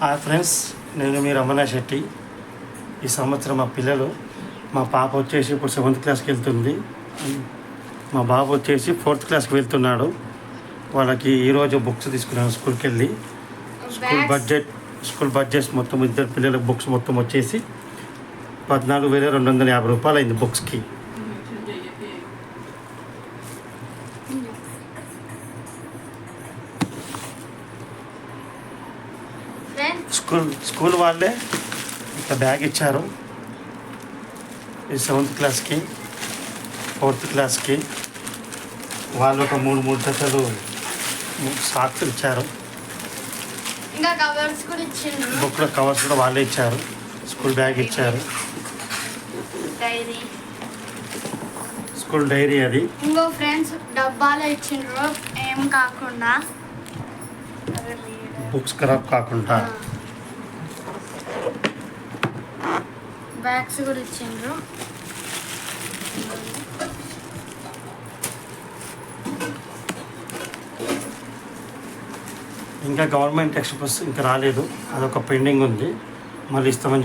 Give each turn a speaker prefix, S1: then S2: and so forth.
S1: Hi friends, నేను మీ రమణ శెట్టి. ఈ సంవత్సరం మా పాప వచ్చేసి ఇప్పుడు 7th క్లాస్కి వెళ్తుంది, మా బాబు వచ్చేసి 4th క్లాస్కి వెళ్తున్నాడు. వాళ్ళకి ఈరోజు బుక్స్ తీసుకున్నాను స్కూల్కి వెళ్ళి. స్కూల్ బడ్జెట్ మొత్తం ఇద్దరు పిల్లల బుక్స్ మొత్తం వచ్చేసి 14,250 రూపాయలు అయింది బుక్స్కి. స్కూల్ వాళ్ళే ఒక బ్యాగ్ ఇచ్చారు. ఈ 7th క్లాస్కి 4th క్లాస్కి వాళ్ళు ఒక మూడు జతలు సాక్స్ ఇచ్చారు.
S2: ఇంకా కవర్స్ కూడా ఇచ్చారు.
S1: బుక్లో కవర్స్ కూడా వాళ్ళే ఇచ్చారు. స్కూల్ బ్యాగ్ ఇచ్చారు, స్కూల్ డైరీ అది.
S2: ఇంకో ఫ్రెండ్స్ డబ్బాలో ఇచ్చిండ్రు, ఏం కాకుండా
S1: బుక్స్ ఖరాబ్ కాకుండా.
S2: బ్యాగ్స్ కూడా ఇచ్చిండ్రు.
S1: ఇంకా గవర్నమెంట్ టెక్స్ట్ బుక్స్ ఇంకా రాలేదు, అదొక పెండింగ్ ఉంది, మళ్ళీ ఇస్తామని చెప్పి